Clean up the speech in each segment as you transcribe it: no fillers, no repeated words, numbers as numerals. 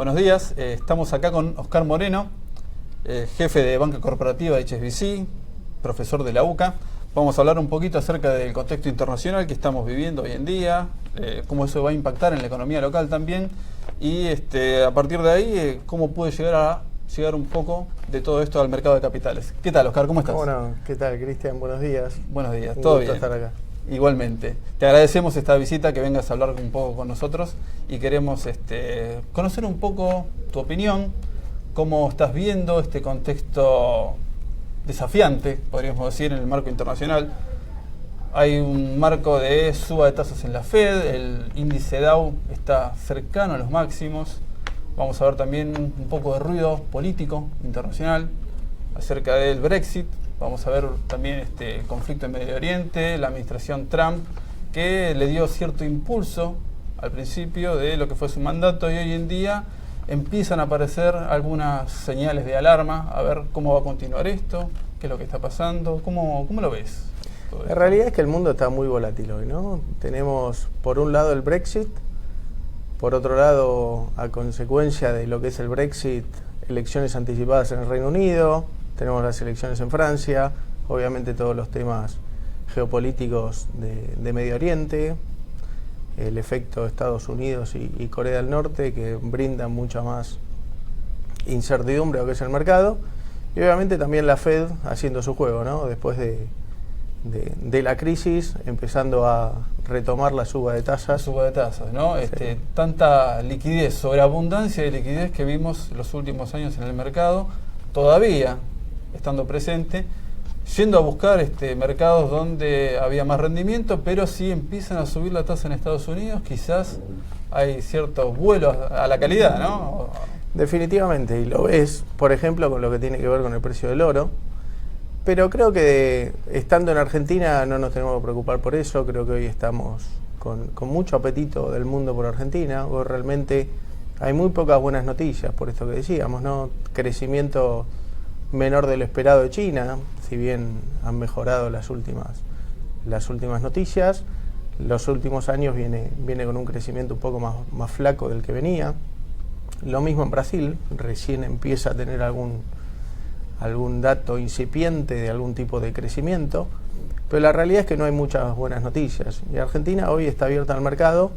Buenos días, estamos acá con Oscar Moreno, jefe de banca corporativa de HSBC, profesor de la UCA. Vamos a hablar un poquito acerca del contexto internacional que estamos viviendo hoy en día, cómo eso va a impactar en la economía local también y a partir de ahí cómo puede llegar un poco de todo esto al mercado de capitales. ¿Qué tal, Oscar? ¿Cómo estás? Bueno, ¿qué tal, Cristian? Buenos días. Buenos días, Un todo gusto bien. estar acá. Igualmente. Te agradecemos esta visita, que vengas a hablar un poco con nosotros y queremos conocer un poco tu opinión, cómo estás viendo este contexto desafiante, podríamos decir, en el marco internacional. Hay un marco de suba de tasas en la Fed, el índice Dow está cercano a los máximos. Vamos a ver también un poco de ruido político internacional acerca del Brexit. Vamos a ver también este conflicto en Medio Oriente, la administración Trump, que le dio cierto impulso al principio de lo que fue su mandato y hoy en día empiezan a aparecer algunas señales de alarma, a ver cómo va a continuar esto, qué es lo que está pasando, cómo lo ves. La realidad es que el mundo está muy volátil hoy, ¿no? Tenemos por un lado el Brexit, por otro lado, a consecuencia de lo que es el Brexit, elecciones anticipadas en el Reino Unido, tenemos las elecciones en Francia, obviamente todos los temas geopolíticos de Medio Oriente, el efecto de Estados Unidos y Corea del Norte, que brindan mucha más incertidumbre a lo que es el mercado, y obviamente también la Fed haciendo su juego, ¿no? Después de la crisis, empezando a retomar la suba de tasas. Suba de tasas, ¿no? Sí. Tanta liquidez, sobreabundancia de liquidez que vimos los últimos años en el mercado, todavía estando presente, yendo a buscar mercados donde había más rendimiento, pero si empiezan a subir la tasa en Estados Unidos, quizás hay ciertos vuelos a la calidad, ¿no? Definitivamente, y lo ves, por ejemplo, con lo que tiene que ver con el precio del oro. Pero creo que estando en Argentina no nos tenemos que preocupar por eso. Creo que hoy estamos con mucho apetito del mundo por Argentina. Hoy realmente hay muy pocas buenas noticias, por esto que decíamos, ¿no? Crecimiento menor de lo esperado de China, si bien han mejorado las últimas noticias. Los últimos años viene con un crecimiento un poco más flaco del que venía. Lo mismo en Brasil, recién empieza a tener algún dato incipiente de algún tipo de crecimiento, pero la realidad es que no hay muchas buenas noticias. Y Argentina hoy está abierta al mercado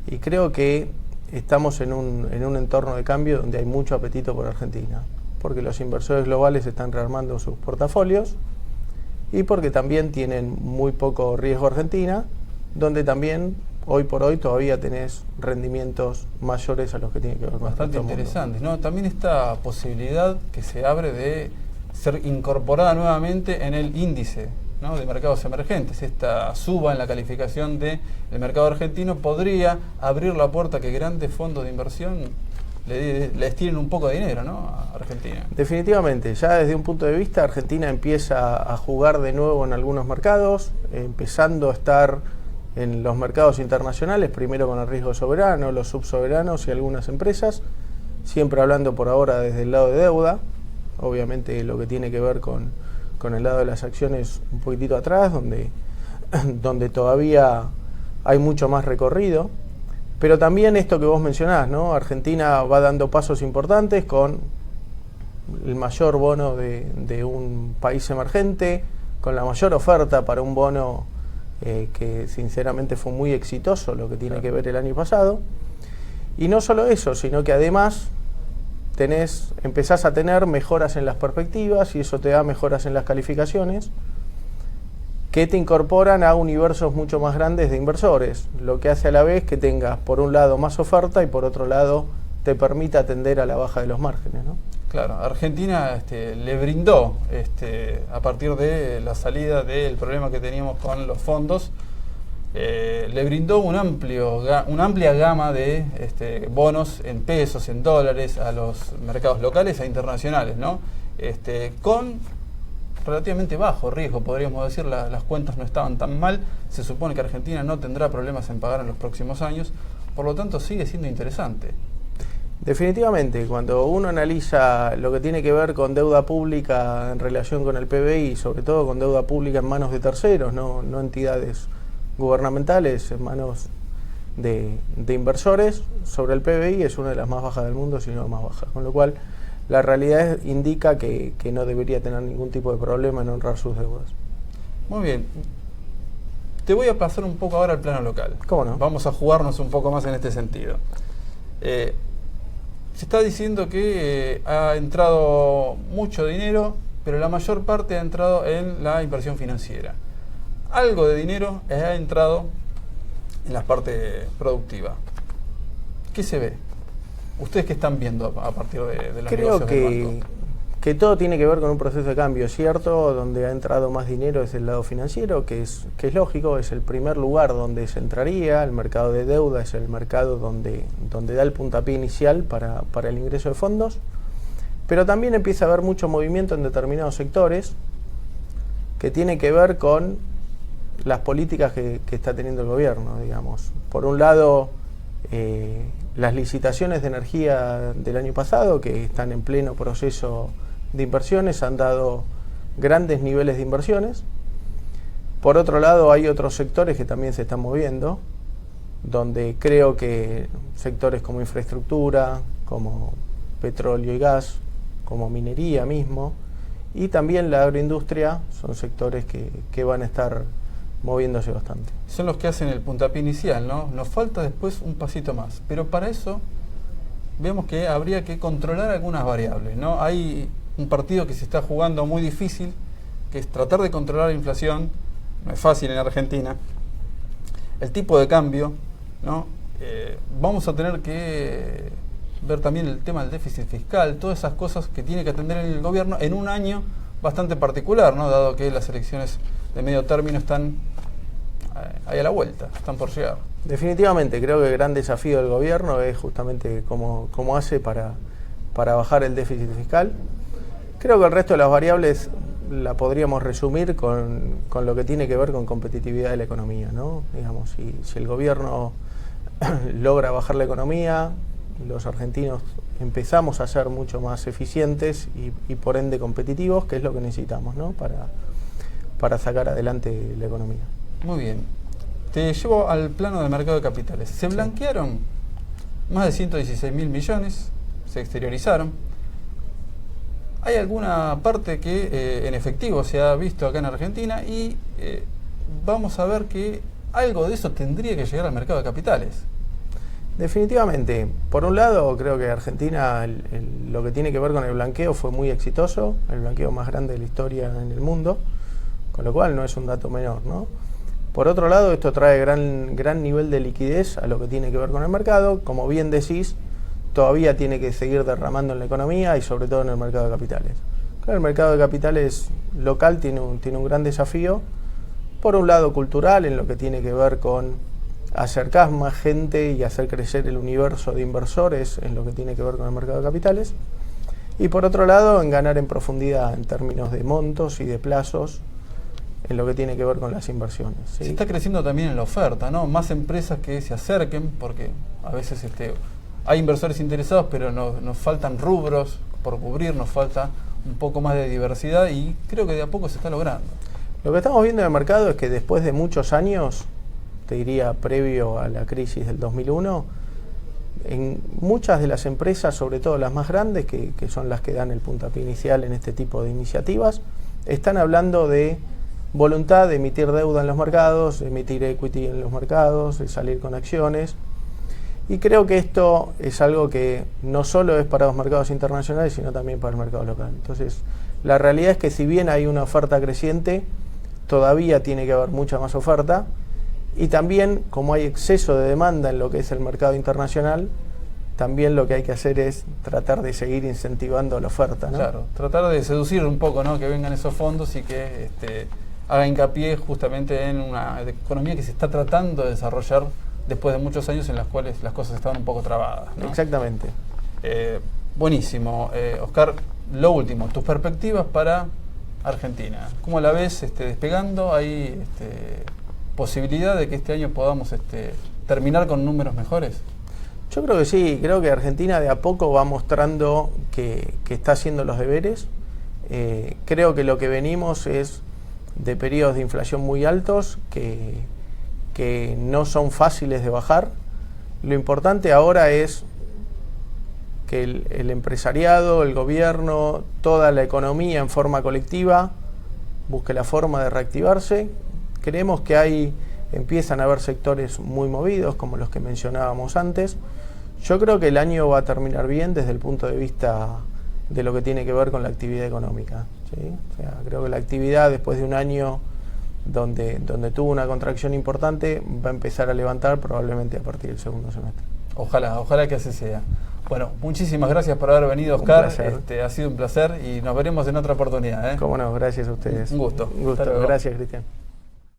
y creo que estamos en un entorno de cambio donde hay mucho apetito por Argentina, porque los inversores globales están rearmando sus portafolios y porque también tienen muy poco riesgo Argentina, donde también hoy por hoy todavía tenés rendimientos mayores a los que tiene que ver con bastante interesantes, ¿no? También esta posibilidad que se abre de ser incorporada nuevamente en el índice, ¿no?, de mercados emergentes. Esta suba en la calificación del mercado argentino podría abrir la puerta a que grandes fondos de inversión le destinen un poco de dinero, ¿no?, a Argentina. Definitivamente, ya desde un punto de vista, Argentina empieza a jugar de nuevo en algunos mercados, empezando a estar en los mercados internacionales, primero con el riesgo soberano, los subsoberanos y algunas empresas, siempre hablando por ahora desde el lado de deuda. Obviamente lo que tiene que ver con el lado de las acciones un poquitito atrás, donde todavía hay mucho más recorrido. Pero también esto que vos mencionás, ¿no? Argentina va dando pasos importantes con el mayor bono de un país emergente, con la mayor oferta para un bono que sinceramente fue muy exitoso, lo que tiene que ver el año pasado. Y no solo eso, sino que además empezás a tener mejoras en las perspectivas y eso te da mejoras en las calificaciones que te incorporan a universos mucho más grandes de inversores, lo que hace a la vez que tengas por un lado más oferta y por otro lado te permite atender a la baja de los márgenes, ¿no? Claro, Argentina le brindó, a partir de la salida del problema que teníamos con los fondos, le brindó una amplia gama de bonos en pesos, en dólares, a los mercados locales e internacionales, ¿no? Con relativamente bajo riesgo, podríamos decir, las cuentas no estaban tan mal, se supone que Argentina no tendrá problemas en pagar en los próximos años, por lo tanto sigue siendo interesante. Definitivamente, cuando uno analiza lo que tiene que ver con deuda pública en relación con el PBI, sobre todo con deuda pública en manos de terceros, no entidades gubernamentales, en manos de inversores sobre el PBI es una de las más bajas del mundo, si no la más baja. Con lo cual, la realidad indica que no debería tener ningún tipo de problema en honrar sus deudas. Muy bien. Te voy a pasar un poco ahora al plano local. ¿Cómo no? Vamos a jugarnos un poco más en este sentido. Se está diciendo que ha entrado mucho dinero, pero la mayor parte ha entrado en la inversión financiera. Algo de dinero ha entrado en la parte productiva. ¿Qué se ve? ¿Ustedes qué están viendo a partir de los negocios del banco? Que todo tiene que ver con un proceso de cambio, ¿cierto? Donde ha entrado más dinero es el lado financiero, que es lógico, es el primer lugar donde se entraría. El mercado de deuda es el mercado donde da el puntapié inicial para el ingreso de fondos. Pero también empieza a haber mucho movimiento en determinados sectores que tiene que ver con las políticas que está teniendo el gobierno, digamos. Por un lado, las licitaciones de energía del año pasado, que están en pleno proceso de inversiones, han dado grandes niveles de inversiones. Por otro lado, hay otros sectores que también se están moviendo, donde creo que sectores como infraestructura, como petróleo y gas, como minería mismo, y también la agroindustria, son sectores que van a estar moviéndose bastante. Son los que hacen el puntapié inicial, ¿no? Nos falta después un pasito más, pero para eso vemos que habría que controlar algunas variables, ¿no? Hay un partido que se está jugando muy difícil, que es tratar de controlar la inflación. No es fácil en Argentina. El tipo de cambio, ¿no? Vamos a tener que ver también el tema del déficit fiscal, todas esas cosas que tiene que atender el gobierno en un año bastante particular, ¿no? Dado que las elecciones de medio término están ahí a la vuelta, están por llegar. Definitivamente, creo que el gran desafío del gobierno es justamente cómo hace para bajar el déficit fiscal. Creo que el resto de las variables la podríamos resumir con lo que tiene que ver con competitividad de la economía, ¿no? Digamos, si el gobierno logra bajar la economía, los argentinos empezamos a ser mucho más eficientes y por ende competitivos, que es lo que necesitamos, ¿no? para sacar adelante la economía. Muy bien. Te llevo al plano del mercado de capitales. Se blanquearon más de 116.000 millones, se exteriorizaron. Hay alguna parte que en efectivo se ha visto acá en Argentina y vamos a ver que algo de eso tendría que llegar al mercado de capitales. Definitivamente. Por un lado, creo que Argentina, lo que tiene que ver con el blanqueo fue muy exitoso, el blanqueo más grande de la historia en el mundo, con lo cual no es un dato menor, ¿no? Por otro lado, esto trae gran nivel de liquidez a lo que tiene que ver con el mercado. Como bien decís, todavía tiene que seguir derramando en la economía y sobre todo en el mercado de capitales. Claro, el mercado de capitales local tiene un gran desafío, por un lado cultural, en lo que tiene que ver con acercar más gente y hacer crecer el universo de inversores en lo que tiene que ver con el mercado de capitales, y por otro lado en ganar en profundidad en términos de montos y de plazos en lo que tiene que ver con las inversiones, ¿sí? Se está creciendo también en la oferta, ¿no? Más empresas que se acerquen, porque a veces hay inversores interesados, pero nos faltan rubros por cubrir, nos falta un poco más de diversidad y creo que de a poco se está logrando. Lo que estamos viendo en el mercado es que después de muchos años, te diría previo a la crisis del 2001, en muchas de las empresas, sobre todo las más grandes, que son las que dan el puntapié inicial en este tipo de iniciativas, están hablando de voluntad de emitir deuda en los mercados, de emitir equity en los mercados, de salir con acciones. Y creo que esto es algo que no solo es para los mercados internacionales, sino también para el mercado local. Entonces, la realidad es que si bien hay una oferta creciente, todavía tiene que haber mucha más oferta. Y también, como hay exceso de demanda en lo que es el mercado internacional, también lo que hay que hacer es tratar de seguir incentivando la oferta, ¿no? Claro, tratar de seducir un poco, ¿no? Que vengan esos fondos y que haga hincapié justamente en una economía que se está tratando de desarrollar después de muchos años en las cuales las cosas estaban un poco trabadas, ¿no? Exactamente. Buenísimo. Oscar, lo último, tus perspectivas para Argentina. ¿Cómo la ves despegando? ¿Hay posibilidad de que este año podamos terminar con números mejores? Yo creo que sí, creo que Argentina de a poco va mostrando que está haciendo los deberes. Creo que lo que venimos es de periodos de inflación muy altos que no son fáciles de bajar. Lo importante ahora es que el empresariado, el gobierno, toda la economía en forma colectiva busque la forma de reactivarse. Creemos que empiezan a haber sectores muy movidos, como los que mencionábamos antes. Yo creo que el año va a terminar bien desde el punto de vista de lo que tiene que ver con la actividad económica, ¿sí? O sea, creo que la actividad, después de un año donde tuvo una contracción importante, va a empezar a levantar probablemente a partir del segundo semestre. Ojalá que así sea. Bueno, muchísimas gracias por haber venido, Oscar. Ha sido un placer y nos veremos en otra oportunidad, ¿eh? Cómo no, gracias a ustedes. Un gusto. Un gusto. Gracias, Cristian.